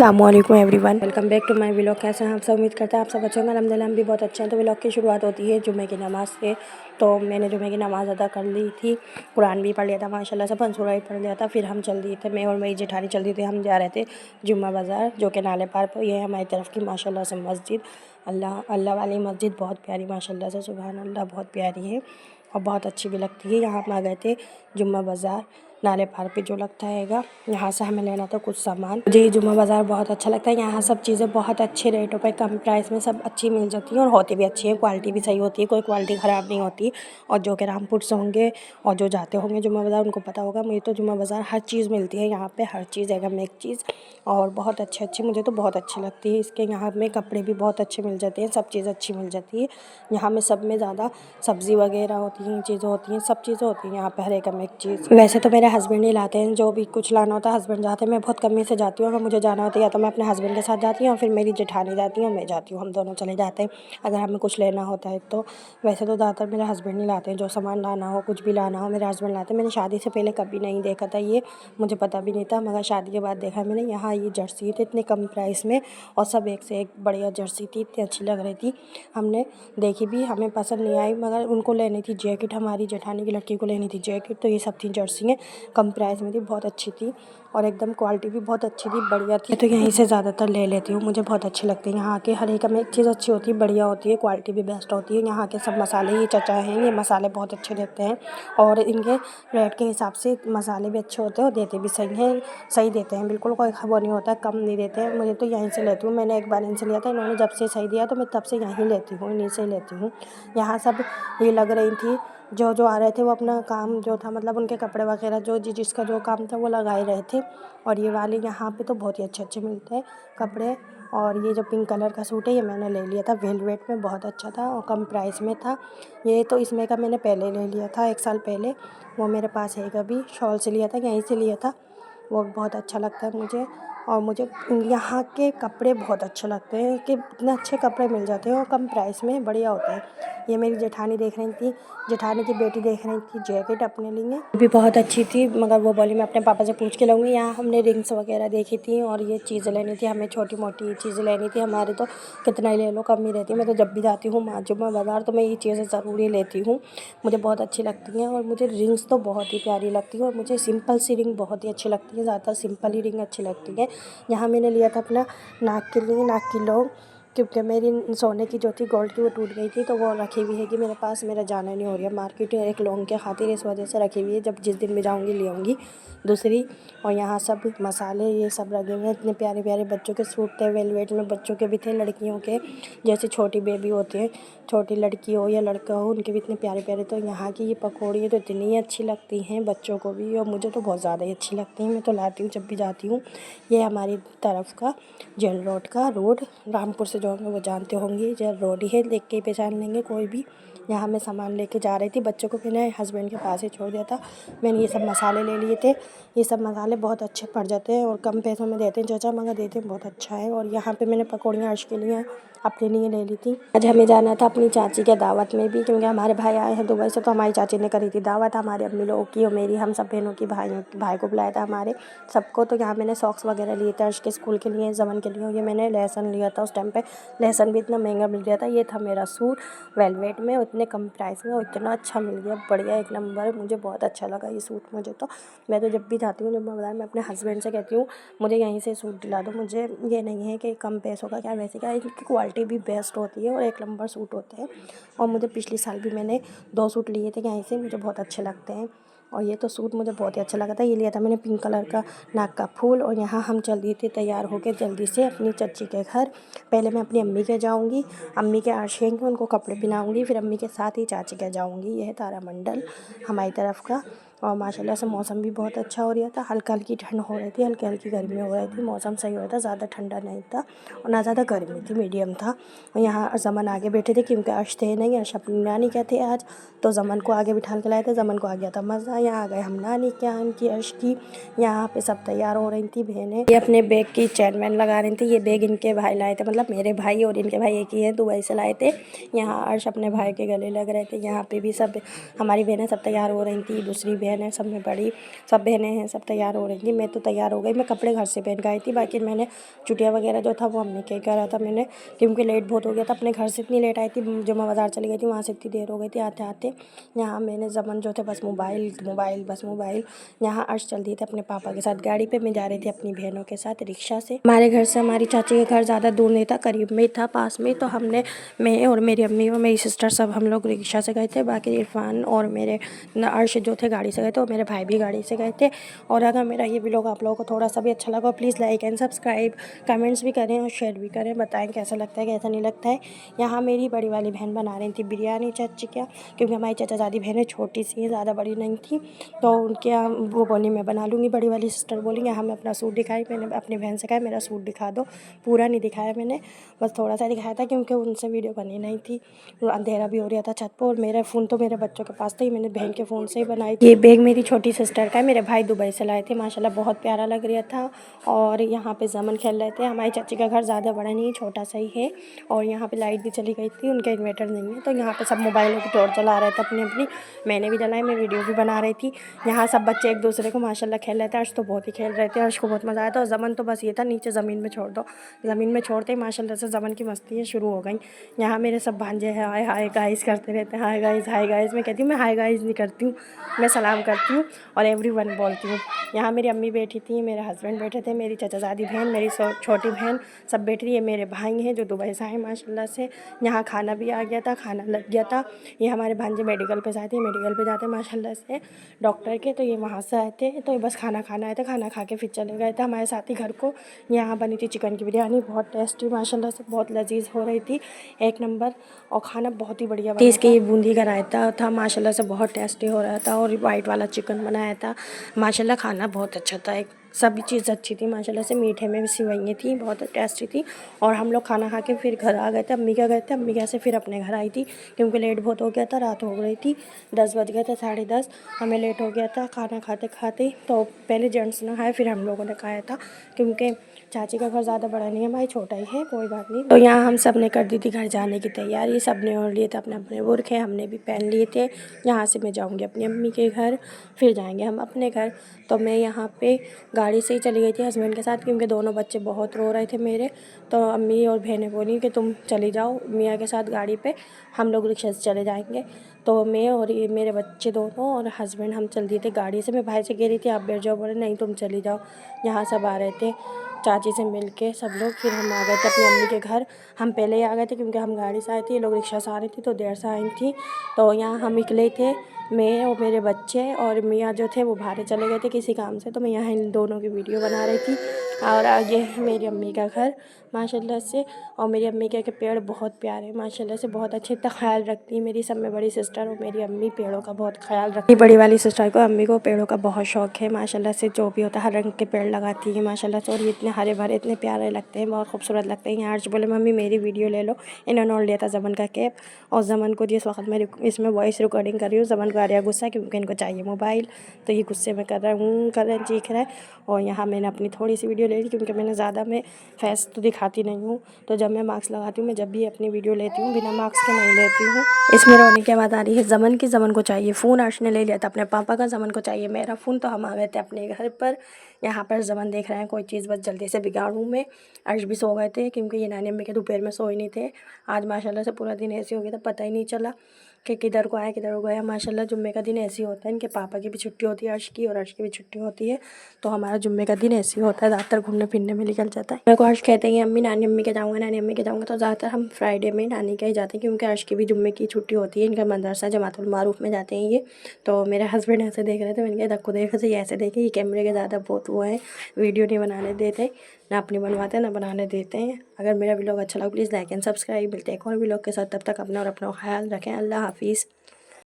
अस्सलामुअलैकुम everyone, welcome back to my vlog. कैसे हैं आप सब? उम्मीद करते हैं आप सब अच्छे होंगे। अल्हम्दुलिल्लाह हम भी बहुत अच्छे हैं। तो व्लॉग की शुरुआत होती है जुम्मे की नमाज़ से। तो मैंने जुम्मे की नमाज़ अदा कर ली थी, कुरान भी पढ़ लिया था माशाल्लाह से, पंसूरा भी पढ़ लिया था। फिर हम चल दिए थे, मैं और मेरी जेठानी चल दिए थे। हम जा रहे थे जुम्मा बाज़ार, जो कि नाले पार पर। ये है हमारी तरफ की माशाल्लाह से मस्जिद, अल्लाह अल्लाह वाली मस्जिद, बहुत प्यारी माशाल्लाह से, सुभान अल्लाह, बहुत प्यारी है और बहुत अच्छी भी लगती है। यहाँ हम आ गए थे जुम्मा बाज़ार, नाले पार पे जो लगता हैगा। यहाँ से हमें लेना था कुछ सामान। मुझे ये जुम्मा बाज़ार बहुत अच्छा लगता है। यहाँ सब चीज़ें बहुत अच्छे रेटों पे, कम प्राइस में सब अच्छी मिल जाती हैं और होती भी अच्छी है, क्वालिटी भी सही होती है, कोई क्वालिटी ख़राब नहीं होती। और जो कि रामपुर से होंगे और जो जाते होंगे जुम्मा बाज़ार, उनको पता होगा। मुझे तो जुम्मा बाज़ार हर चीज़ मिलती है यहाँ पे, हर चीज़ एकदम एक चीज़, और बहुत अच्छी मुझे तो बहुत अच्छी लगती है। इसके यहाँ में कपड़े भी बहुत अच्छे मिल जाते हैं, सब चीज़ अच्छी मिल जाती है। यहाँ में सब में ज़्यादा सब्ज़ी वगैरह होती हैं, चीज़ें होती हैं, सब चीज़ें होती हैं यहाँ पे, हर एक में एक चीज़। वैसे तो मेरे हस्बैंड ही लाते हैं, जो भी कुछ लाना होता है हस्बैंड जाते हैं। मैं बहुत कम ही से जाती हूँ। अगर मुझे जाना होता है या तो मैं अपने हस्बैंड के साथ जाती हूँ, और फिर मेरी जेठानी जाती है और मैं जाती हूँ, हम दोनों चले जाते हैं अगर हमें कुछ लेना होता है तो। वैसे तो ज़्यादातर मेरे हस्बैंड ही लाते हैं, जो सामान लाना हो, कुछ भी लाना हो, मेरे हस्बैंड लाते हैं। मैंने शादी से पहले कभी नहीं देखा था ये, मुझे पता भी नहीं था, मगर शादी के बाद देखा मैंने। यहाँ ये जर्सी थी इतने कम प्राइस में, और सब एक से एक बढ़िया जर्सी थी, इतनी अच्छी लग रही थी। हमने देखी भी, हमें पसंद नहीं आई, मगर उनको लेनी थी जैकेट, हमारी जेठानी की लड़की को लेनी थी जैकेट। तो ये सब थी जर्सी, कम प्राइस में थी, बहुत अच्छी थी और एकदम क्वालिटी भी बहुत अच्छी थी, बढ़िया थी। तो यहीं से ज़्यादातर ले लेती हूँ, मुझे बहुत अच्छी लगती है। यहाँ के हर एक में एक चीज़ अच्छी होती है, बढ़िया होती है, क्वालिटी भी बेस्ट होती है। यहाँ के सब मसाले, ये चचा हैं, ये मसाले बहुत अच्छे देते हैं और इनके रेट के हिसाब से मसाले भी अच्छे होते हैं और देते भी सही हैं, सही देते हैं, बिल्कुल कोई वो नहीं होता, कम नहीं देते हैं। मुझे तो यहीं से लेती हूँ, मैंने एक बार इनसे लिया था, इन्होंने जब से सही दिया तो मैं तब से यहीं लेती हूँ, इन्हीं से लेती हूँ। यहाँ सब ये लग रही थी, जो आ रहे थे वो अपना काम जो था, मतलब उनके कपड़े वगैरह जो जिसका जो काम था वो लगा ही रहे थे। और ये वाले यहाँ पे तो बहुत ही अच्छे मिलते हैं कपड़े। और ये जो पिंक कलर का सूट है ये मैंने ले लिया था वेलवेट में, बहुत अच्छा था और कम प्राइस में था। ये तो इसमें का मैंने पहले ले लिया था, 1 साल पहले, वो मेरे पास है। कभी शॉल से लिया था, यहीं से लिया था, वो बहुत अच्छा लगता है मुझे। और मुझे यहाँ के कपड़े बहुत अच्छे लगते हैं कि इतने अच्छे कपड़े मिल जाते हैं और कम प्राइस में बढ़िया होते हैं। ये मेरी जेठानी देख रही थी, जेठानी की बेटी देख रही थी जैकेट अपने लिए, भी बहुत अच्छी थी, मगर वो बोली मैं अपने पापा से पूछ के लाऊंगी। यहाँ हमने रिंग्स वगैरह देखी थी और ये चीज़ें लेनी थी, हमें छोटी मोटी चीज़ें लेनी थी। हमारे तो कितना ही ले लो कम ही रहती है। मैं तो जब भी जाती हूँ जुम्मा बाज़ार तो मैं ये चीज़ें ज़रूर ही लेती हूँ, मुझे बहुत अच्छी लगती हैं। और मुझे रिंग्स तो बहुत ही प्यारी लगती है और मुझे सिंपल सी रिंग बहुत ही अच्छी लगती है, ज़्यादातर सिंपल ही रिंग अच्छी लगती है। यहाँ मैंने लिया था अपना नाक के लिए, नाक की लौंग, क्योंकि मेरी सोने की जो थी गोल्ड की वो टूट गई थी, तो वो रखी हुई है कि मेरे पास, मेरा जाना नहीं हो रहा है मार्केट एक लौंग के खातिर, इस वजह से रखी हुई है, जब जिस दिन भी जाऊँगी ले आऊँगी दूसरी। और यहाँ सब मसाले ये सब लगे हुए हैं, इतने प्यारे प्यारे बच्चों के सूट थे, वेलवेट में, बच्चों के भी थे, लड़कियों के, जैसे छोटी बेबी होती है, छोटी लड़की हो या लड़का हो, उनके भी इतने प्यारे प्यारे। तो यहाँ की ये पकौड़ी तो इतनी अच्छी लगती हैं बच्चों को भी और मुझे तो बहुत ज़्यादा ही अच्छी लगती हैं, मैं तो लाती हूँ जब भी जाती हूँ। ये हमारी तरफ का जेल रोड का रोड, रामपुर से जो होंगे वो जानते होंगे, जेल रोड ही है, देख के ही पहचान लेंगे कोई भी। यहाँ मैं सामान लेके जा रही थी, बच्चों को मैंने हस्बैंड के पास ही छोड़ दिया था। मैंने ये सब मसाले ले लिए थे, ये सब मसाले बहुत अच्छे पड़ जाते हैं और कम पैसों में देते हैं चाचा, मगर देते हैं बहुत अच्छा है। और यहाँ पे मैंने पकौड़ियाँ अर्श के लिए अपने लिए ले ली थी। आज हमें जाना था अपनी चाची के दावत में भी, क्योंकि हमारे भाई आए हैं दुबई से, तो हमारी चाची ने करी थी दावत, हमारे अम्मी लोगों की और मेरी, हम सब बहनों की, भाई को बुलाया था हमारे सबको। तो यहाँ मैंने सॉक्स वगैरह लिए थे अर्श के स्कूल के लिए, जमन के लिए। ये मैंने लहसन लिया था, उस टाइम पे लहसन भी इतना महंगा मिल गया था। ये था मेरा सूट वेलवेट में, उतने कम प्राइस में और इतना अच्छा मिल गया, बढ़िया एक नंबर, मुझे बहुत अच्छा लगा ये सूट। मुझे तो, मैं तो जब भी जाती हूँ जुम्मा बाज़ार, मैं अपने हस्बैंड से कहती हूँ मुझे यहीं से सूट दिला दो। मुझे ये नहीं है कि कम पैसों का क्या, वैसे क्या, इनकी क्वालिटी भी बेस्ट होती है और एक नंबर सूट होते हैं। और मुझे पिछले साल भी मैंने 2 सूट लिए थे यहीं से, मुझे बहुत अच्छे लगते हैं। और ये तो सूट मुझे बहुत ही अच्छा लगा था, ये लिया था मैंने पिंक कलर का नाक का फूल। और यहाँ हम चल दिए थे तैयार होकर जल्दी से अपनी चाची के घर। पहले मैं अपनी अम्मी के जाऊँगी, अम्मी के अर्श हैं उनको कपड़े पहनाऊँगी, फिर अम्मी के साथ ही चाची के जाऊँगी। यह है तारामंडल हमारी तरफ का। और माशाल्लाह से मौसम भी बहुत अच्छा हो रहा था, हल्का हल्की ठंड हो रही थी, हल्की हल्की गर्मी हो रही थी, मौसम सही हो रहा था, ज़्यादा ठंडा नहीं था और ना ज़्यादा गर्मी थी, मीडियम था। और यहाँ जमन आगे बैठे थे क्योंकि अर्श थे नहीं, अर्श अपनी नानी क्या थे आज, तो जमन को आगे बिठा के लाए थे, जमन को आ गया था मज़ा। यहाँ आ गए हम नानी के यहाँ, इनकी अर्श की। यहाँ पे सब तैयार हो रही थी बहनें, ये अपने बैग की चैन वैन लगा रही थी। ये बैग इनके भाई लाए थे, मतलब मेरे भाई और इनके भाई एक ही है, दुबई से लाए थे। यहाँ अर्श अपने भाई के गले लग रहे थे। यहाँ पे भी सब हमारी बहनें सब तैयार हो रही थी, दूसरी बहन बहन है, सब में बड़ी, सब बहनें हैं, सब तैयार हो रही थी। मैं तो तैयार हो गई, मैं कपड़े घर से पहन के आई थी, बाकी मैंने चुटिया वगैरह जो था वो अम्मी के करा था मैंने, क्योंकि लेट बहुत हो गया था। अपने घर से इतनी लेट आई थी, जुम्मा बाज़ार चली गई थी, वहाँ से इतनी देर हो गई थी आते आते। यहाँ मैंने ज़मन जो थे बस मोबाइल मोबाइल बस मोबाइल। यहाँ अर्श चल दिए थे अपने पापा के साथ गाड़ी पे, मैं जा रही थी अपनी बहनों के साथ रिक्शा से। हमारे घर से हमारी चाची के घर ज़्यादा दूर नहीं था, करीब में था, पास में। तो हमने, मैं और मेरी अम्मी और मेरी सिस्टर सब हम लोग रिक्शा से गए थे। बाकी इरफान और मेरे अर्श जो थे गाड़ी से गए थे, और मेरे भाई भी गाड़ी से गए थे। और अगर मेरा ये व्लॉग आप लोगों को थोड़ा सा भी अच्छा लगा, please like and subscribe, comments भी करें और शेयर भी करें, बताएं कैसा लगता है कैसा नहीं लगता है। यहाँ मेरी बड़ी वाली बहन बना रही थी बिरयानी चाची क्या, क्योंकि हमारी चाचा ज़्यादा बहनें छोटी सी हैं, ज़्यादा बड़ी नहीं थी। तो उनके यहाँ वो बोली मैं बना लूँगी। बड़ी वाली सिस्टर बोली यहाँ मैं अपना सूट दिखाई, मैंने अपनी बहन से कहा मेरा सूट दिखा दो। पूरा नहीं दिखाया मैंने, बस थोड़ा सा दिखाया था, क्योंकि उनसे वीडियो बनी नहीं थी, अंधेरा भी हो रहा था छत पर। और मेरा फ़ोन तो मेरे बच्चों के पास था ही, मैंने बहन के फ़ोन से ही बनाई। ये बैग मेरी छोटी सिस्टर का है, मेरे भाई दुबई से लाए थे, माशाल्लाह बहुत प्यारा लग रहा था। और यहाँ पे ज़मन खेल रहे थे। हमारी चाची का घर ज़्यादा बड़ा नहीं है, छोटा सा ही है। और यहाँ पे लाइट भी चली गई थी, उनका इन्वर्टर नहीं है, तो यहाँ पे सब मोबाइलों की टॉर्च जला रहे थे अपनी अपनी। मैंने भी जलाई, मैं वीडियो भी बना रही थी। यहाँ सब बच्चे एक दूसरे को माशाल्लाह खेल रहे थे। अर्श तो बहुत ही खेल रहे थे, अर्श को बहुत मज़ा आया था। और ज़मन तो बस ये था नीचे ज़मीन में छोड़ दो, ज़मीन में छोड़ते ही माशाल्लाह से ज़मन की मस्ती शुरू हो गई। यहाँ मेरे सब भांजे हैं हाय हाय गाइस करते रहते हैं, हाय गाइस हाय गाइस। मैं कहती हूँ मैं हाय गाइस नहीं करती हूँ, मैं सलाम करती हूँ और एवरीवन बोलती हूँ। यहाँ मेरी अम्मी बैठी थी, मेरे हस्बैंड बैठे थे, मेरी चचाज़ादी बहन, मेरी छोटी बहन सब बैठ रही है। मेरे भाई हैं जो दुबई से आए माशाल्लाह से। यहाँ खाना भी आ गया था, खाना लग गया था। ये हमारे भांजे मेडिकल पे जाते हैं, मेडिकल पे जाते हैं माशाल्लाह से डॉक्टर के, तो ये वहाँ से आए थे, तो बस खाना खाना आए थे, खाना खा के फिर चले गए थे हमारे साथ ही घर को। यहाँ बनी थी चिकन की बिरयानी, बहुत टेस्टी माशाल्लाह से, बहुत लजीज हो रही थी, एक नंबर। और खाना बहुत ही बढ़िया बना था। ये बूंदी का रायता था माशाल्लाह से, बहुत टेस्टी हो रहा था। और वाइट वाला चिकन बनाया था माशाल्लाह, खाना बहुत अच्छा था, एक सभी चीज़ अच्छी थी माशाल्लाह से। मीठे में भी सिवैयाँ थी, बहुत टेस्टी थी। और हम लोग खाना खा के फिर घर आ गए थे, अम्मी क्या गए थे, अम्मी कैसे फिर अपने घर आई थी, क्योंकि लेट बहुत हो गया था, रात हो गई थी, 10 बज गए थे, 10:30, हमें लेट हो गया था खाना खाते खाते। तो पहले जेंट्स ने खाया, फिर हम लोगों ने खाया था, क्योंकि चाची का घर ज़्यादा बड़ा नहीं है, भाई छोटा ही है, कोई बात नहीं। तो यहाँ हम सब ने कर दी थी घर जाने की तैयारी, सब ने ओढ़ लिए थे अपने अपने बुरखे, हमने भी पहन लिए थे। यहाँ से मैं जाऊँगी अपनी अम्मी के घर, फिर जाएंगे हम अपने घर। तो मैं यहाँ पे गाड़ी से ही चली गई थी हस्बैंड के साथ, क्योंकि दोनों बच्चे बहुत रो रहे थे मेरे। तो अम्मी और बहनें बोली कि तुम चली जाओ मियाँ के साथ गाड़ी पे, हम लोग रिक्शा से चले जाएंगे। तो मैं और ये मेरे बच्चे दोनों और हस्बैंड हम चल दिए थे गाड़ी से। मैं भाई से कह रही थी आप बैठ जाओ, बोले नहीं तुम चली जाओ। यहाँ सब आ रहे थे चाची से मिल के सब लोग, फिर हम आ गए थे अपनी अम्मी के घर। हम पहले ही आ गए थे, क्योंकि हम गाड़ी से आए थे, ये लोग रिक्शा से आ रही थी, तो देर से आई थी। तो यहाँ हम निकले थे, मैं और मेरे बच्चे, और मियाँ जो थे वो बाहर चले गए थे किसी काम से, तो मैं यहाँ इन दोनों की वीडियो बना रही थी। और आगे है मेरी अम्मी का घर माशाल्लाह से। और मेरी अम्मी के पेड़ बहुत प्यारे माशाल्लाह से, बहुत अच्छे, इतना ख्याल रखती है मेरी सब में बड़ी सिस्टर और मेरी अम्मी, पेड़ों का बहुत ख्याल रखती है। बड़ी वाली सिस्टर को, अम्मी को पेड़ों का बहुत शौक है माशाल्लाह से, जो भी होता है हर रंग के पेड़ लगाती है माशाल्लाह से। और ये इतने हरे भरे इतने प्यारे लगते हैं, बहुत खूबसूरत लगते हैं। यहाँ आज बोले मम्मी मेरी वीडियो ले लो, इन्होंने और लिया था ज़मन का कैप। और ज़मन को जिस वक्त मैं इसमें वॉइस रिकॉर्डिंग कर रही हूँ, ज़मन को आ रहा गुस्सा, क्योंकि इनको चाहिए मोबाइल, तो ये गुस्से में कर रहा हूँ, कर रहे हैं, चीख रहा है। और यहाँ मैंने अपनी थोड़ी सी वीडियो ले ली, क्योंकि मैंने ज़्यादा मैं फेस तो दिखाती नहीं हूँ। तो जब मैं मास्क लगाती हूँ, मैं जब भी अपनी वीडियो लेती हूँ बिना मास्क के नहीं लेती हूँ। इसमें रोने की आवाज़ आ रही है ज़मन की, ज़मन को चाहिए फ़ोन। अर्श ने ले लिया था अपने पापा का, ज़मन को चाहिए मेरा फ़ोन। तो हम आ गए थे अपने घर पर। यहाँ पर ज़मन देख रहे हैं कोई चीज़, बस जल्दी से बिगाड़ूँ मैं। अर्श भी सो गए थे, क्योंकि ये नानी अम्मी के दोपहर में सोए नहीं थे। आज माशाल्लाह से पूरा दिन ऐसे हो गया था, पता ही नहीं चला कि किधर को आया किधर को गया। माशाल्लाह जुम्मे का दिन ऐसे ही होता है, इनके पापा की भी छुट्टी होती है अर्श की, और अर्श की भी छुट्टी होती है। तो हमारा जुम्मे का दिन ऐसे ही होता है, ज़्यादातर घूमने फिरने में निकल जाता है। मेरे को अर्श कहते हैं अम्मी नानी अम्मी के जाऊँगा, नानी अम्मी के जाऊँगा, तो ज़्यादातर हम फ्राइडे में नानी के ही जाते हैं, क्योंकि अर्श की भी जुम्मे की छुट्टी होती है। इनका मदरसा जमातुल मारूफ में जाते हैं ये। तो मेरे हस्बैंड ऐसे देख रहे थे, मैंने कहा देखो देख रहे ऐसे देखे, ये कैमरे के ज़्यादा बहुत वो है, वीडियो नहीं बनाने देते, ना अपनी बनवाते ना बनाने देते हैं। अगर मेरा व्लॉग अच्छा लगा प्लीज़ लाइक एंड सब्सक्राइब। मिलते हैं एक और व्लॉग के साथ, तब तक अपना और अपना ख्याल रखें। अल्लाह हाफिज़।